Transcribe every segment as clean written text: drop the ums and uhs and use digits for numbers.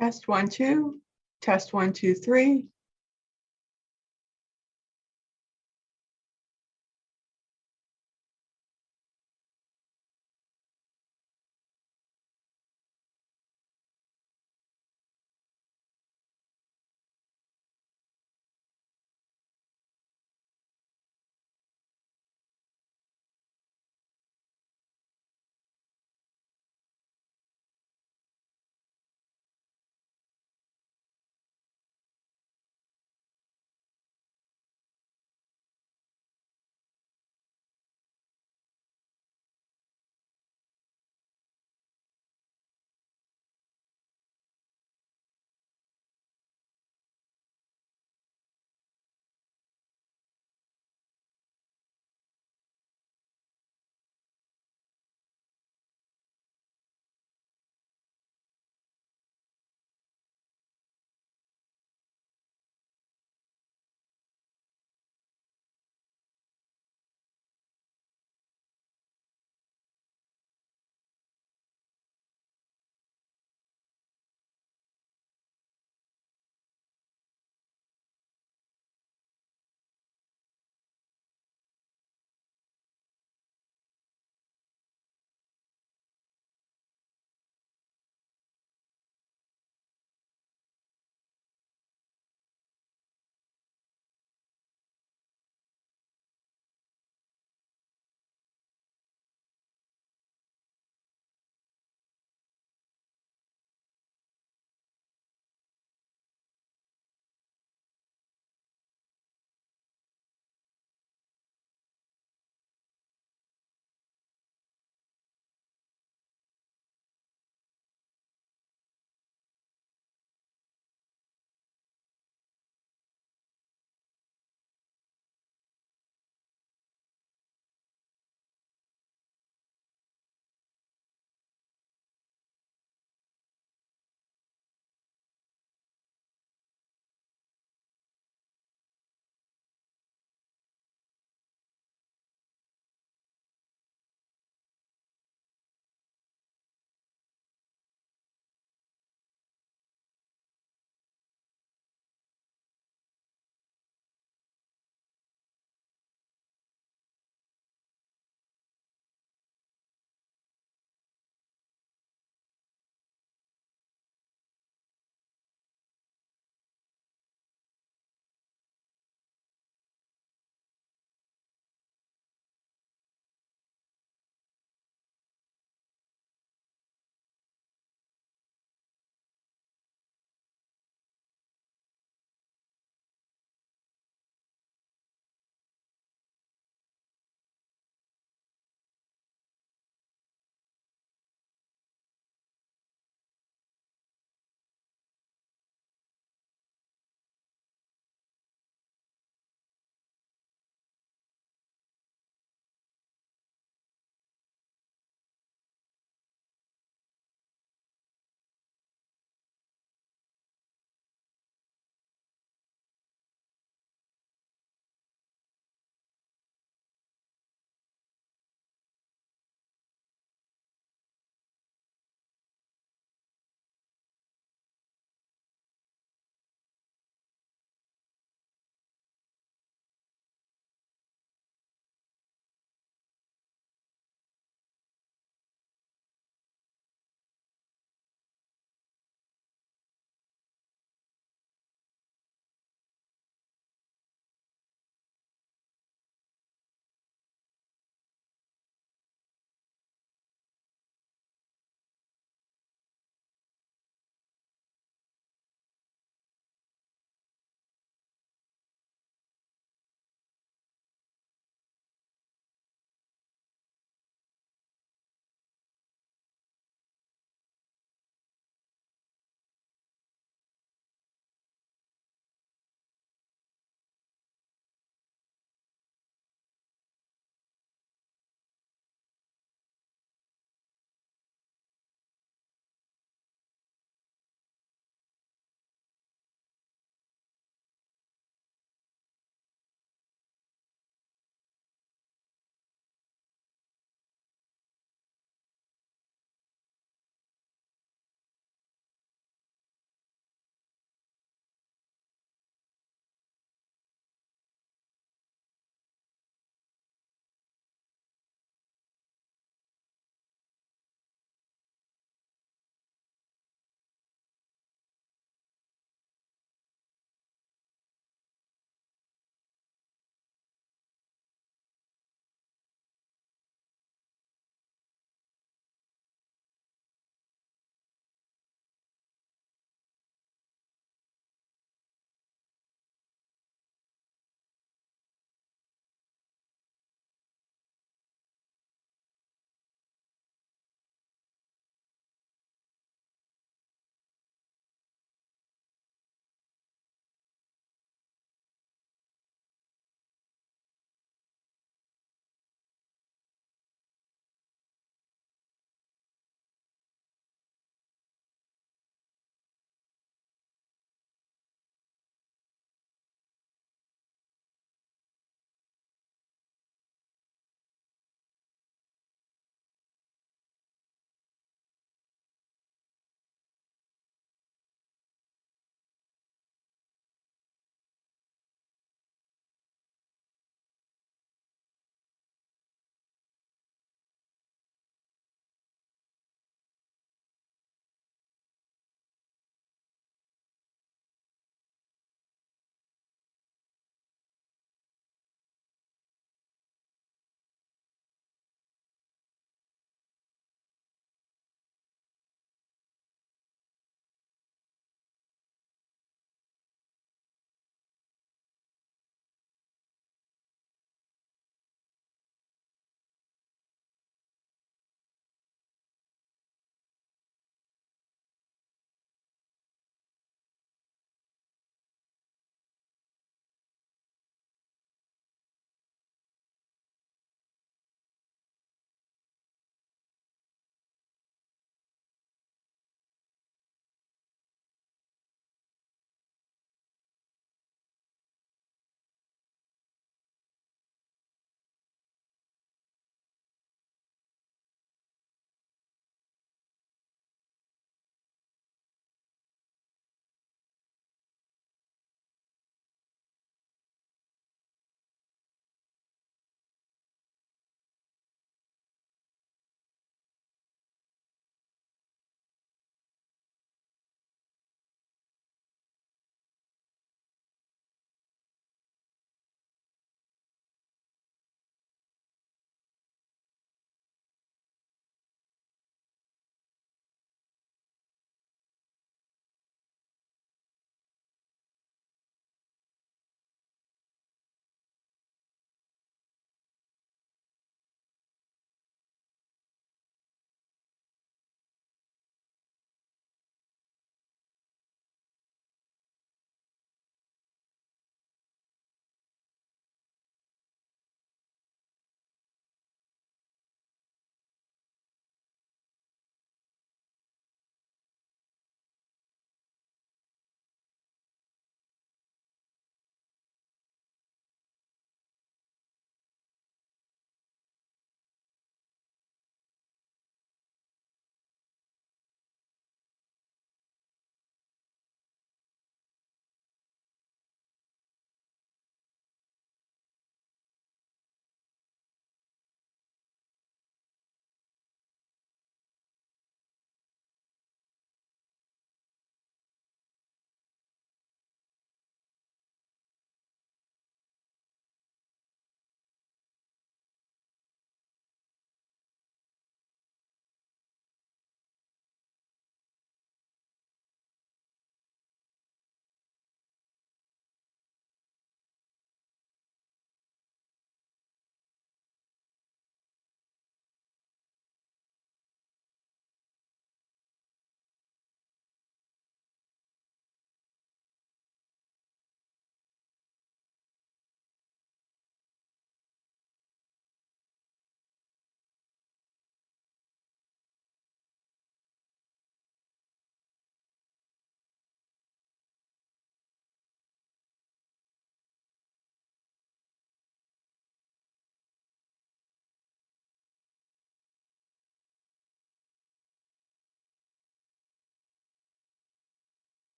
Test 1, 2. Test 1, 2, 3.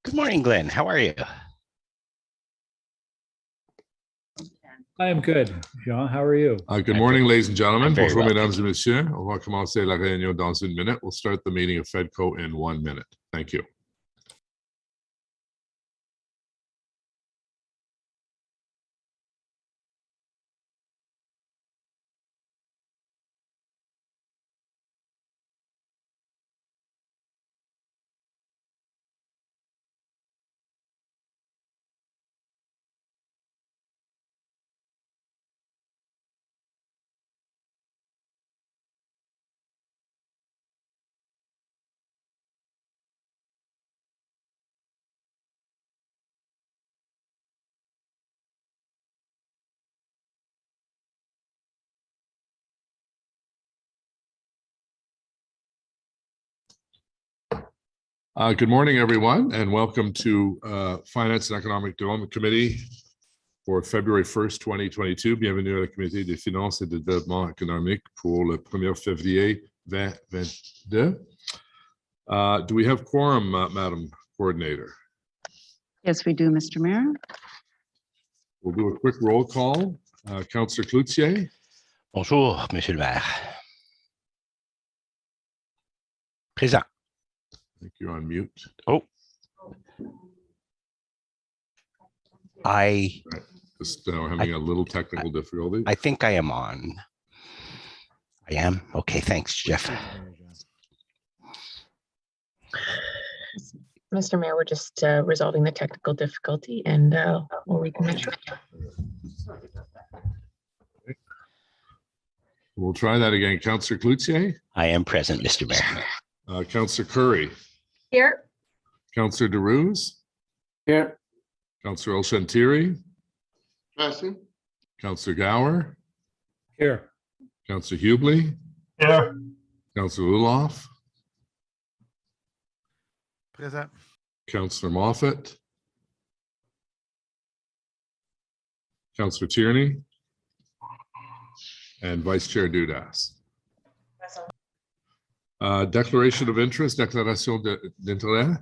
Good morning, Glenn. How are you? I am good. Jean, how are you? Good morning, ladies and gentlemen. I'm very Bonjour, well, mesdames et messieurs. On va commencer la réunion dans une minute. We'll start the meeting of FEDCO in 1 minute. Thank you. Good morning, everyone, and welcome to Finance and Economic Development Committee for February 1st, 2022. Bienvenue à la Comité des finances et de développement économique pour le 1er février 2022. Do we have quorum, Madam Coordinator? Yes, we do, Mr. Mayor. We'll do a quick roll call. Councillor Cloutier, Bonjour, Monsieur le Maire. Présent. I think you're on mute. Oh. Just having a little technical difficulty. I think I am on. I am? Okay, thanks, Jeff. Mr. Mayor, we're just resolving the technical difficulty and we'll reconnect. We'll try that again. Councillor Cloutier, I am present, Mr. Mayor. Councillor Curry, Here. Councillor DeRuse, Here. Councillor El-Shantiri, Present. Councillor Gower, Here. Councillor Hubley, Here. Councillor Luloff, Present. Councillor Moffat, Councillor Tierney, and Vice Chair Dudas. Declaration of interest, déclaration d'intérêt.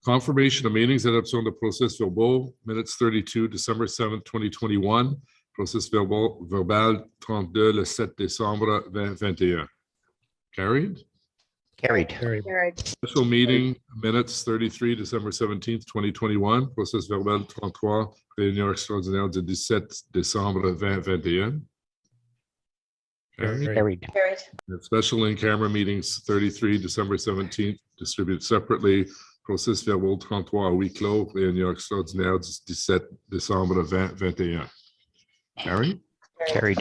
Confirmation of meetings, adoption de procès verbaux, minutes 32, December 7th, 2021, procès verbal 32, le 7 décembre 2021. Carried. Carried. Carried. Special meeting minutes 33, December 17th, 2021, procès verbal 33, réunion extraordinaire du 17 décembre 2021. Carried. Carried. Special in-camera meetings 33, December 17th, distributed separately. Procès verbal 33 à huis clos, réunion extraordinaire du 17 décembre 2021. Carried. Carried.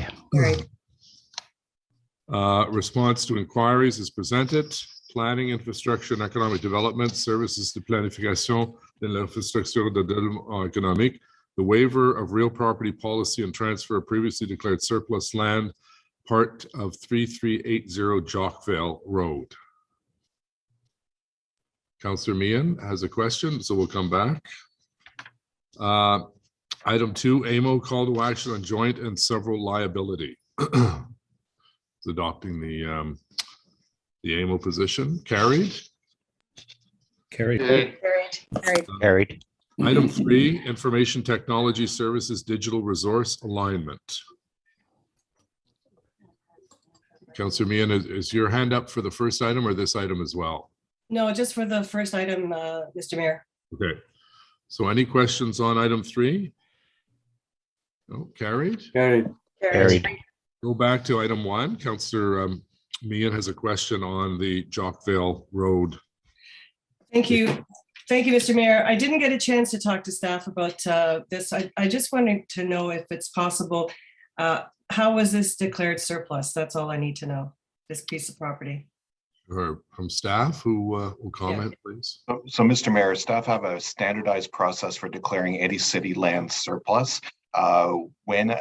Response to inquiries is presented. Planning, infrastructure, and economic development, services de planification de l'infrastructure de développement économique, the waiver of real property policy and transfer of previously declared surplus land, part of 3380 Jockvale Road. Councillor Meehan has a question, so we'll come back. Item 2, AMO call to action on joint and several liability. It's adopting the AMO position. Carried. Carried. Carried. Item 3, information technology services digital resource alignment. Councillor Meehan, is your hand up for the first item or this item as well? No, just for the first item, Mr. Mayor. Okay. So any questions on item 3? No, carried. Carried. Go back to item 1. Councillor Meehan has a question on the Jockvale Road. Thank you. Thank you, Mr. Mayor. I didn't get a chance to talk to staff about this. I just wanted to know if it's possible. How was this declared surplus? That's all I need to know, this piece of property. Or from staff who will comment, please. So, Mr. Mayor, staff have a standardized process for declaring any city land surplus. When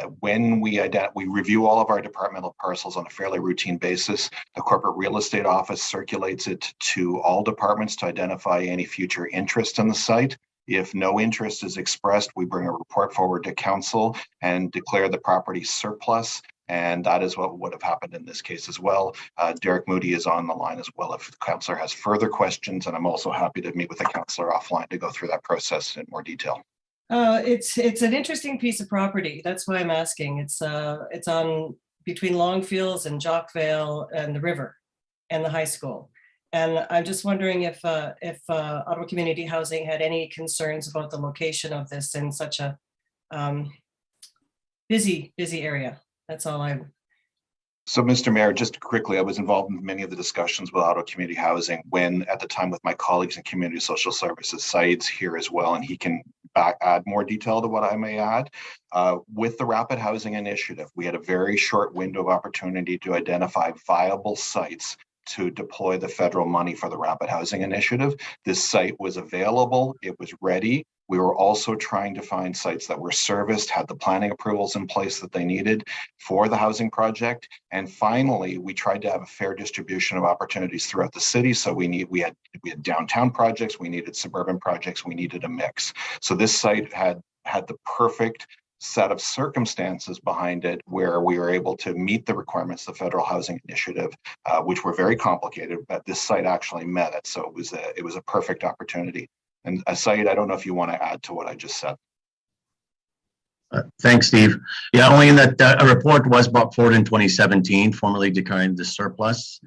we review all of our departmental parcels on a fairly routine basis, the corporate real estate office circulates it to all departments to identify any future interest in the site. If no interest is expressed, we bring a report forward to council and declare the property surplus. And that is what would have happened in this case as well. Derek Moody is on the line as well if the councillor has further questions, and I'm also happy to meet with the councillor offline to go through that process in more detail. It's an interesting piece of property. That's why I'm asking. It's on between Longfields and Jockvale and the river and the high school. And I'm just wondering if Ottawa Community Housing had any concerns about the location of this in such a busy area. That's all I'm. So, Mr. Mayor, just quickly, I was involved in many of the discussions with Ottawa Community Housing when, at the time, with my colleagues in Community Social Services, Said's here as well, and he can add more detail to what I may add. With the Rapid Housing Initiative, we had a very short window of opportunity to identify viable sites to deploy the federal money for the Rapid Housing Initiative. This site was available, it was ready. We were also trying to find sites that were serviced, had the planning approvals in place that they needed for the housing project. And finally, we tried to have a fair distribution of opportunities throughout the city. So we had downtown projects, we needed suburban projects, we needed a mix. So this site had the perfect set of circumstances behind it where we were able to meet the requirements of the Federal Housing Initiative, which were very complicated, but this site actually met it. So it was a perfect opportunity. And Said, I don't know if you want to add to what I just said. Thanks, Steve. Yeah, only in that a report was brought forward in 2017, formally declaring the surplus.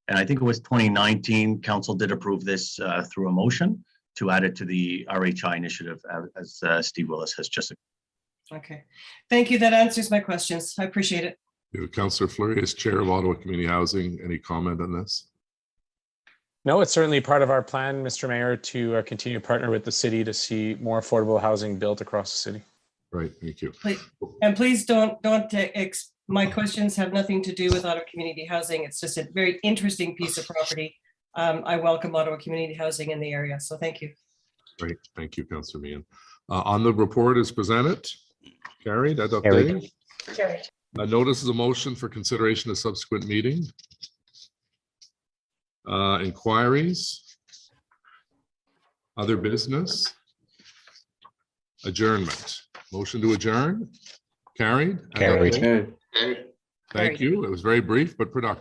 And I think it was 2019, council did approve this through a motion to add it to the RHI initiative, as Steve Willis has just. Okay, thank you. That answers my questions. I appreciate it. Councillor Fleury is Chair of Ottawa Community Housing. Any comment on this? No, it's certainly part of our plan, Mr. Mayor, to continue to partner with the city to see more affordable housing built across the city. Right, thank you. And please don't my questions have nothing to do with Ottawa Community Housing. It's just a very interesting piece of property. I welcome Ottawa Community Housing in the area, so thank you. Great, thank you, Councillor Meehan. On the report is presented. Carried, adopted. Carried. Notice is a motion for consideration of subsequent meeting. Inquiries. Other business. Adjournment. Motion to adjourn. Carried. Carried. Thank you. It was very brief but productive.